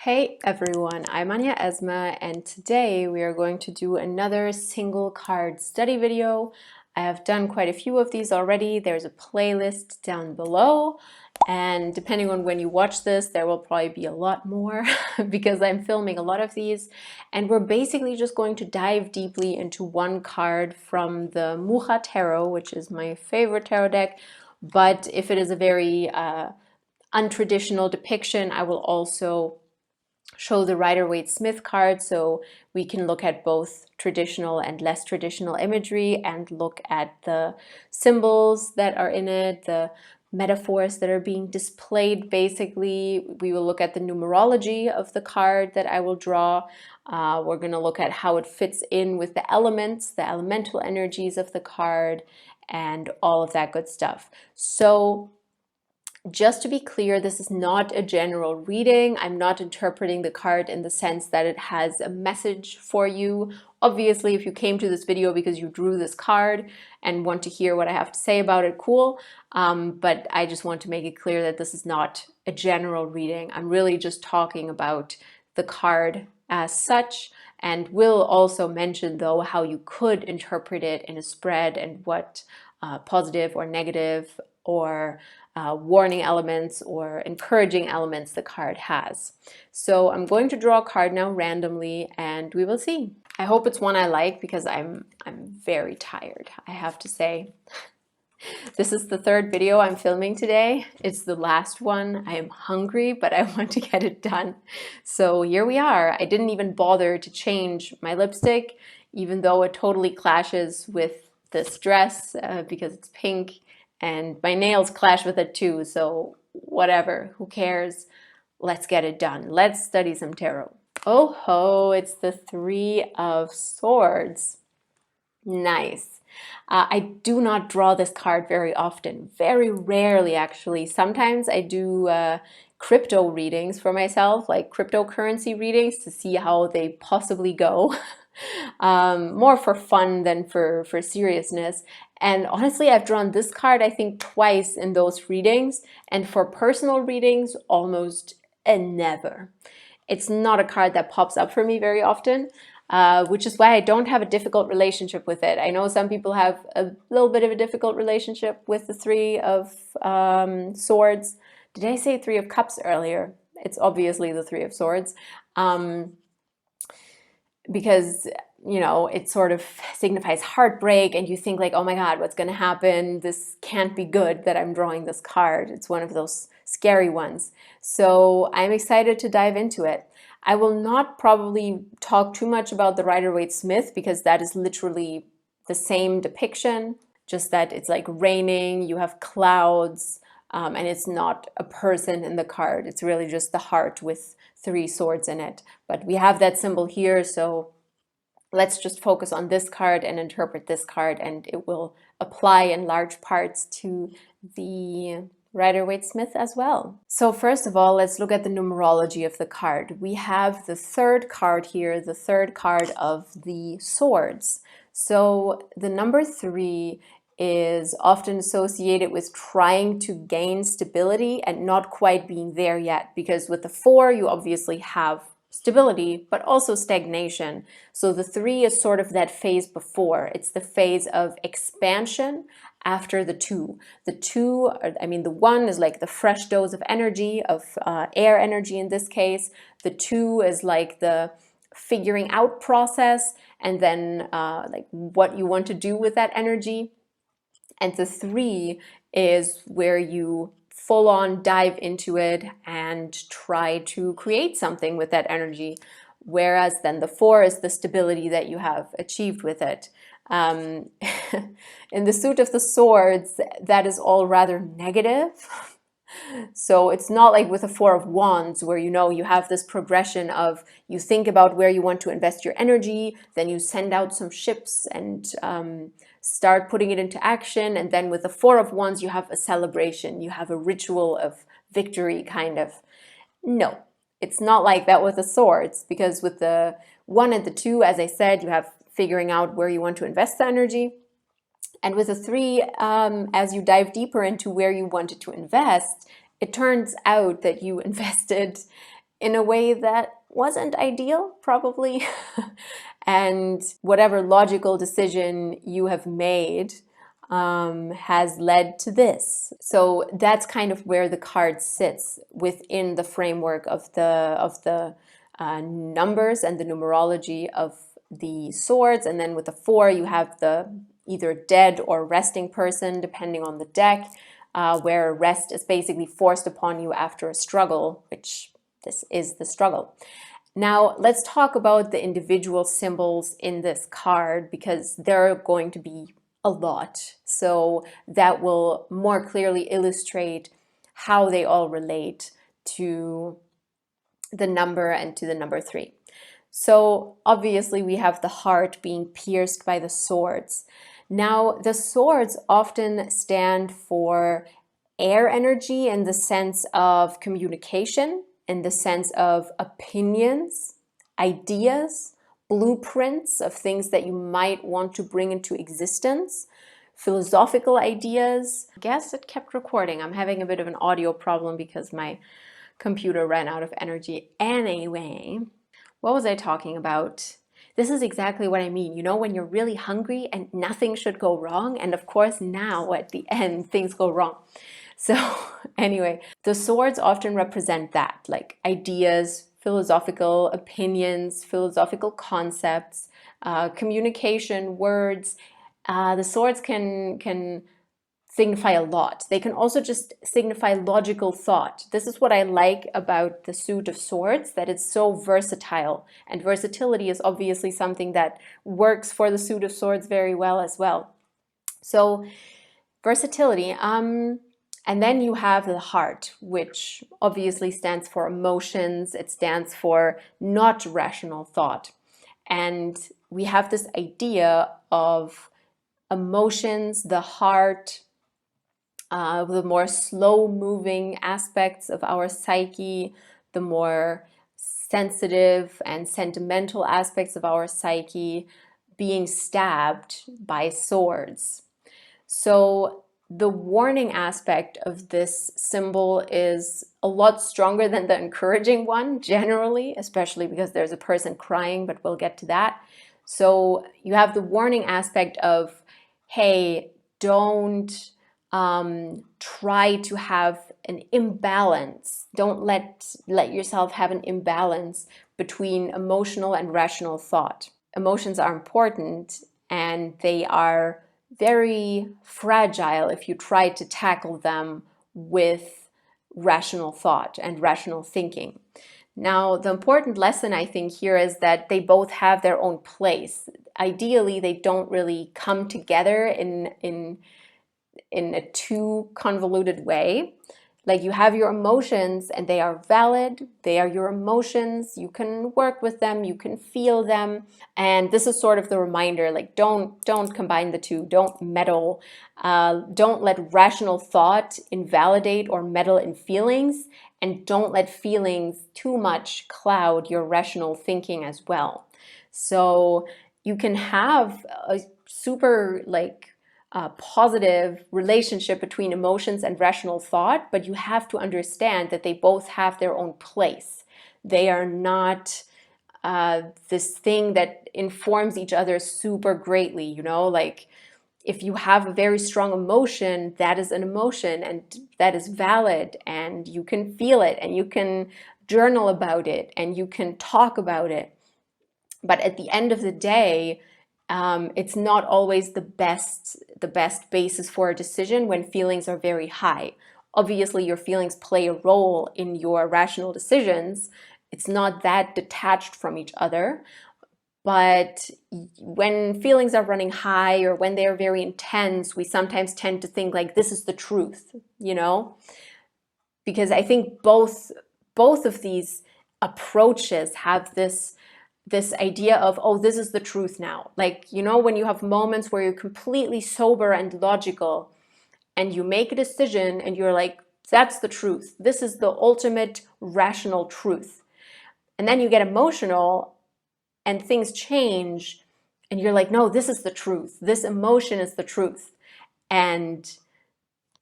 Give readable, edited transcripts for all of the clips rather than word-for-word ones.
Hey everyone, I'm Anya Esma, and today we are going to do another single card study video. I have done quite a few of these already. There's a playlist down below, and depending on when you watch this, there will probably be a lot more because I'm filming a lot of these. And we're basically just going to dive deeply into one card from the Mucha Tarot, which is my favorite tarot deck. But if it is a very untraditional depiction, I will also show the Rider-Waite-Smith card, so we can look at both traditional and less traditional imagery and look at the symbols that are in it, the metaphors that are being displayed. Basically, we will look at the numerology of the card that I will draw. We're going to look at how it fits in with the elements, the elemental energies of the card, and all of that good stuff. So just to be clear, this is not a general reading. I'm not interpreting the card in the sense that it has a message for you. Obviously, if you came to this video because you drew this card and want to hear what I have to say about it, cool. But I just want to make it clear that this is not a general reading. I'm really just talking about the card as such, and will also mention, though, how you could interpret it in a spread and what positive or negative or warning elements or encouraging elements the card has. So I'm going to draw a card now randomly and we will see. I hope it's one I like because I'm very tired, I have to say. This is the third video I'm filming today. It's the last one. I am hungry, but I want to get it done. So here we are. I didn't even bother to change my lipstick, even though it totally clashes with this dress because it's pink. And my nails clash with it too, so whatever, who cares? Let's get it done. Let's study some tarot. Oh ho, it's the Three of Swords. Nice. I do not draw this card very often, very rarely actually. Sometimes I do crypto readings for myself, like cryptocurrency readings to see how they possibly go. More for fun than for seriousness. And honestly, I've drawn this card, I think, twice in those readings. And for personal readings, almost never. It's not a card that pops up for me very often, which is why I don't have a difficult relationship with it. I know some people have a little bit of a difficult relationship with the Three of Swords. Did I say Three of Cups earlier? It's obviously the Three of Swords. Because, you know, it sort of signifies heartbreak and you think like, oh my God, what's going to happen? This can't be good that I'm drawing this card. It's one of those scary ones. So I'm excited to dive into it. I will not probably talk too much about the Rider-Waite-Smith because that is literally the same depiction, just that it's like raining, you have clouds, and it's not a person in the card. It's really just the heart with three swords in it. But we have that symbol here, so let's just focus on this card and interpret this card, and it will apply in large parts to the Rider-Waite-Smith as well. So first of all, let's look at the numerology of the card. We have the third card here, the third card of the swords. So the number 3 is often associated with trying to gain stability and not quite being there yet, because with the 4 you obviously have stability but also stagnation. So the 3 is sort of that phase before. It's the phase of expansion after the 2. The 2, I mean the 1 is like the fresh dose of energy, of air energy in this case. The 2 is like the figuring out process, and then like what you want to do with that energy. And the 3 is where you full on dive into it and try to create something with that energy. Whereas then the 4 is the stability that you have achieved with it. In the suit of the swords, that is all rather negative. So it's not like with a 4 of Wands where you have this progression of you think about where you want to invest your energy, then you send out some ships and start putting it into action. And then with the 4 of Wands, you have a celebration, you have a ritual of victory kind of. No, it's not like that with the swords, because with the 1 and the 2, as I said, you have figuring out where you want to invest the energy. And with a 3, as you dive deeper into where you wanted to invest, it turns out that you invested in a way that wasn't ideal, probably. And whatever logical decision you have made has led to this. So that's kind of where the card sits within the framework of the numbers and the numerology of the swords. And then with the 4, you have the either dead or resting person, depending on the deck, where rest is basically forced upon you after a struggle, which this is the struggle. Now, let's talk about the individual symbols in this card, because there are going to be a lot. So that will more clearly illustrate how they all relate to the number and to the number 3. So obviously we have the heart being pierced by the swords. Now, the swords often stand for air energy in the sense of communication, in the sense of opinions, ideas, blueprints of things that you might want to bring into existence, philosophical ideas. I guess it kept recording. I'm having a bit of an audio problem because my computer ran out of energy. Anyway, what was I talking about? This is exactly what I mean. You know, when you're really hungry and nothing should go wrong. And of course, now at the end, things go wrong. So anyway, the swords often represent that, like ideas, philosophical opinions, philosophical concepts, communication, words. The swords can signify a lot. They can also just signify logical thought. This is what I like about the suit of swords, that it's so versatile. And versatility is obviously something that works for the suit of swords very well as well. So versatility. And then you have the heart, which obviously stands for emotions. It stands for not rational thought. And we have this idea of emotions, the heart, the more slow-moving aspects of our psyche, the more sensitive and sentimental aspects of our psyche being stabbed by swords. So the warning aspect of this symbol is a lot stronger than the encouraging one, generally, especially because there's a person crying, but we'll get to that. So you have the warning aspect of, hey, don't try to have an imbalance. Don't let yourself have an imbalance between emotional and rational thought. Emotions are important, and they are very fragile if you try to tackle them with rational thought and rational thinking. Now, the important lesson I think here is that they both have their own place. Ideally, they don't really come together in a too convoluted way. Like, you have your emotions and they are valid. They are your emotions. You can work with them. You can feel them. And this is sort of the reminder, like, don't combine the two. Don't meddle. Don't let rational thought invalidate or meddle in feelings. And don't let feelings too much cloud your rational thinking as well. So you can have a super, like, positive relationship between emotions and rational thought, but you have to understand that they both have their own place. They are not this thing that informs each other super greatly, you know, like, if you have a very strong emotion, that is an emotion and that is valid, and you can feel it and you can journal about it and you can talk about it. But at the end of the day, it's not always the best basis for a decision when feelings are very high. Obviously, your feelings play a role in your rational decisions. It's not that detached from each other. But when feelings are running high or when they are very intense, we sometimes tend to think like this is the truth, you know? Because I think both of these approaches have this idea of, oh, this is the truth now. Like, you know, when you have moments where you're completely sober and logical and you make a decision and you're like, that's the truth. This is the ultimate rational truth. And then you get emotional and things change and you're like, no, this is the truth. This emotion is the truth. And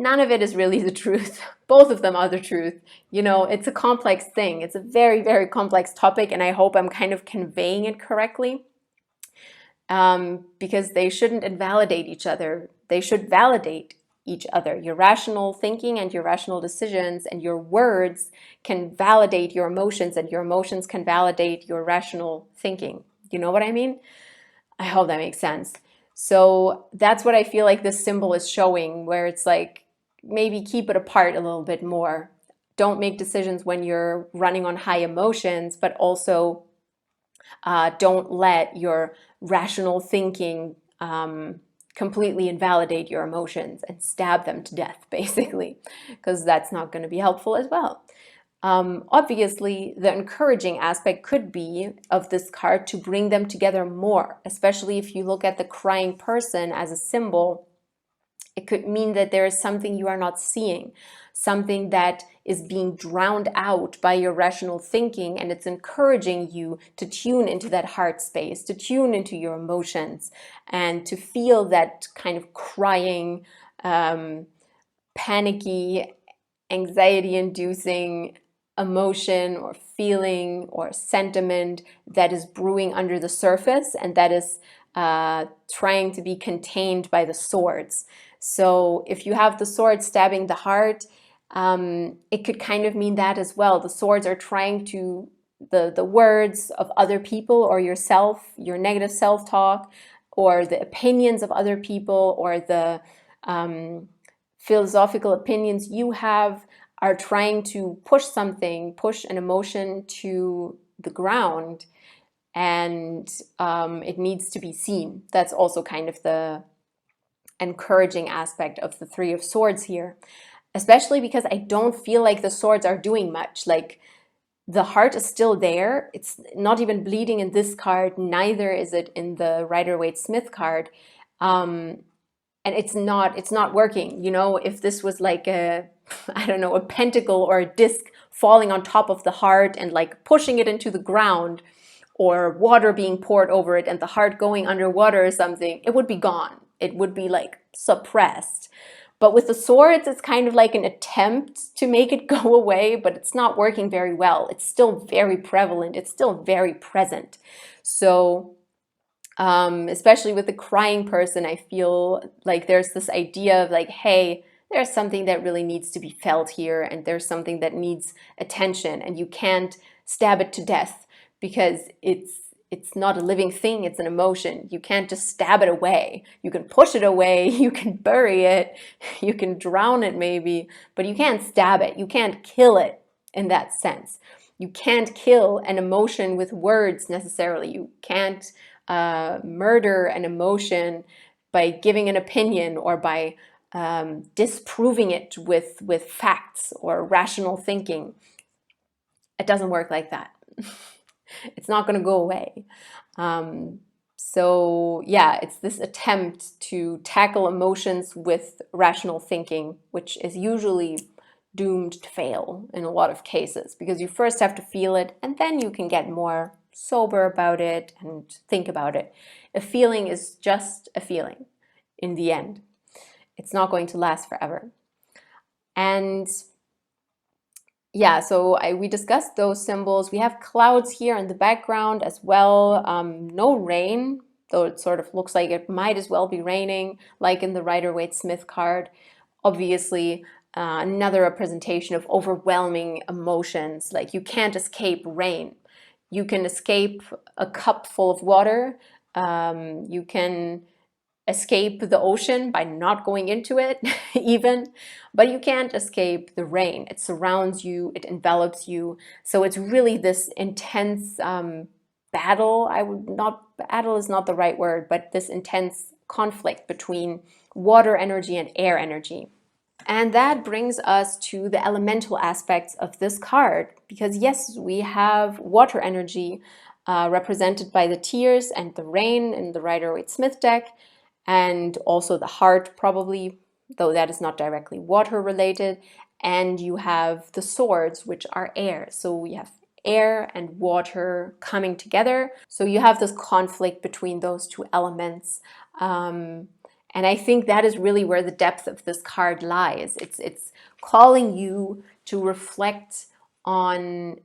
none of it is really the truth. Both of them are the truth. You know, it's a complex thing. It's a very, very complex topic, and I hope I'm kind of conveying it correctly, because they shouldn't invalidate each other. They should validate each other. Your rational thinking and your rational decisions and your words can validate your emotions, and your emotions can validate your rational thinking. You know what I mean? I hope that makes sense. So that's what I feel like this symbol is showing, where it's like, maybe keep it apart a little bit more. Don't make decisions when you're running on high emotions, but also don't let your rational thinking completely invalidate your emotions and stab them to death, basically, because that's not going to be helpful as well. Obviously, the encouraging aspect could be of this card to bring them together more, especially if you look at the crying person as a symbol. It could mean that there is something you are not seeing, something that is being drowned out by your rational thinking, and it's encouraging you to tune into that heart space, to tune into your emotions, and to feel that kind of crying, panicky, anxiety-inducing emotion or feeling or sentiment that is brewing under the surface, and that is trying to be contained by the swords. So if you have the sword stabbing the heart, it could kind of mean that as well. The swords are trying to, the words of other people or yourself, your negative self-talk, or the opinions of other people, or the philosophical opinions you have, are trying to push something, push an emotion to the ground, and it needs to be seen. That's also kind of the encouraging aspect of the Three of Swords here, especially because I don't feel like the swords are doing much. Like, the heart is still there. It's not even bleeding in this card, neither is it in the Rider-Waite-Smith card. And it's not working. You know, if this was like a, I don't know, a pentacle or a disc falling on top of the heart and like pushing it into the ground, or water being poured over it and the heart going underwater or something, it would be gone. It would be like suppressed. But with the swords, it's kind of like an attempt to make it go away, but it's not working very well. It's still very prevalent. It's still very present. So especially with the crying person, I feel like there's this idea of like, hey, there's something that really needs to be felt here, and there's something that needs attention, and you can't stab it to death because it's not a living thing, it's an emotion. You can't just stab it away. You can push it away, you can bury it, you can drown it maybe, but you can't stab it. You can't kill it in that sense. You can't kill an emotion with words necessarily. You can't murder an emotion by giving an opinion, or by disproving it with facts or rational thinking. It doesn't work like that. It's not going to go away. So yeah, it's this attempt to tackle emotions with rational thinking, which is usually doomed to fail in a lot of cases, because you first have to feel it, and then you can get more sober about it and think about it. A feeling is just a feeling in the end. It's not going to last forever. And yeah, so we discussed those symbols. We have clouds here in the background as well. No rain, though it sort of looks like it might as well be raining, like in the Rider-Waite-Smith card. Obviously, another representation of overwhelming emotions. Like, you can't escape rain. You can escape a cup full of water. You can escape the ocean by not going into it even, but you can't escape the rain. It surrounds you, it envelops you. So it's really this intense battle. Battle is not the right word, but this intense conflict between water energy and air energy. And that brings us to the elemental aspects of this card, because yes, we have water energy represented by the tears and the rain in the Rider-Waite-Smith deck, and also the heart probably, though that is not directly water related. And you have the swords, which are air. So we have air and water coming together. So you have this conflict between those two elements. And I think that is really where the depth of this card lies. It's calling you to reflect on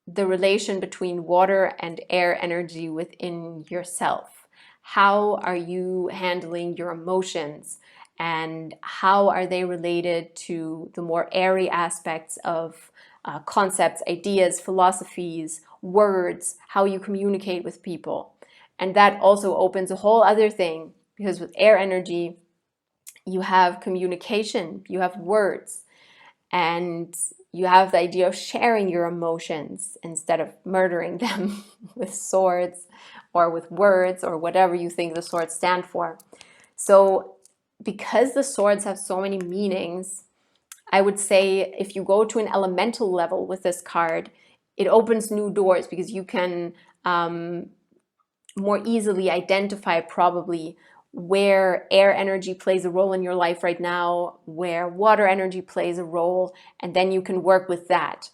the relation between water and air energy within yourself. How are you handling your emotions? And how are they related to the more airy aspects of concepts, ideas, philosophies, words, how you communicate with people? And that also opens a whole other thing, because with air energy, you have communication, you have words, and you have the idea of sharing your emotions instead of murdering them with swords or with words or whatever you think the swords stand for. So because the swords have so many meanings, I would say if you go to an elemental level with this card, it opens new doors, because you can more easily identify probably where air energy plays a role in your life right now, where water energy plays a role, and then you can work with that.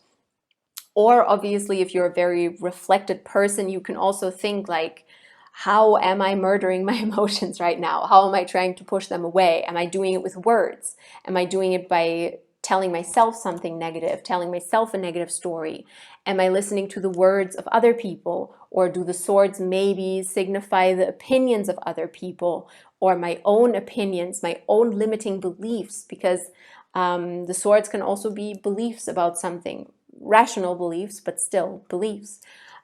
Or obviously, if you're a very reflected person, you can also think like, how am I murdering my emotions right now? How am I trying to push them away? Am I doing it with words? Am I doing it by telling myself something negative, telling myself a negative story? Am I listening to the words of other people? Or do the swords maybe signify the opinions of other people, or my own opinions, my own limiting beliefs? Because the swords can also be beliefs about something, rational beliefs, but still beliefs.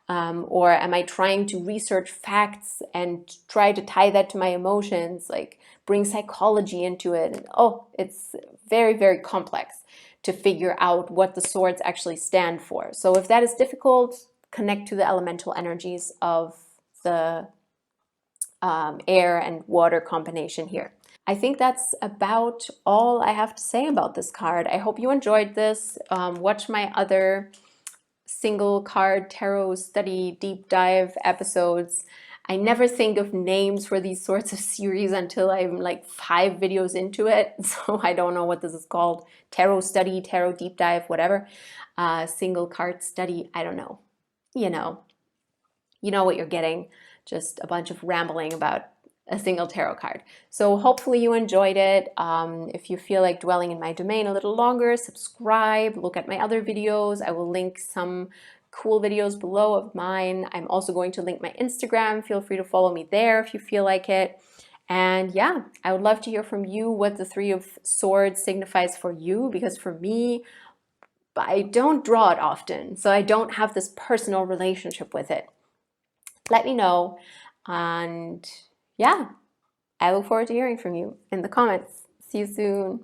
Or am I trying to research facts and try to tie that to my emotions, like bring psychology into it? And, oh, it's very, very complex to figure out what the swords actually stand for. So if that is difficult, connect to the elemental energies of the air and water combination here. I think that's about all I have to say about this card. I hope you enjoyed this. Watch my other single card tarot study deep dive episodes. I never think of names for these sorts of series until I'm like 5 videos into it. So I don't know what this is called. Tarot study, tarot deep dive, whatever. Single card study, I don't know. You know what you're getting. Just a bunch of rambling about a single tarot card. So hopefully you enjoyed it. If you feel like dwelling in my domain a little longer, subscribe, look at my other videos. I will link some cool videos below of mine. I'm also going to link my Instagram. Feel free to follow me there if you feel like it. And yeah, I would love to hear from you what the Three of Swords signifies for you, because for me, I don't draw it often, so I don't have this personal relationship with it. Let me know, and yeah, I look forward to hearing from you in the comments. See you soon.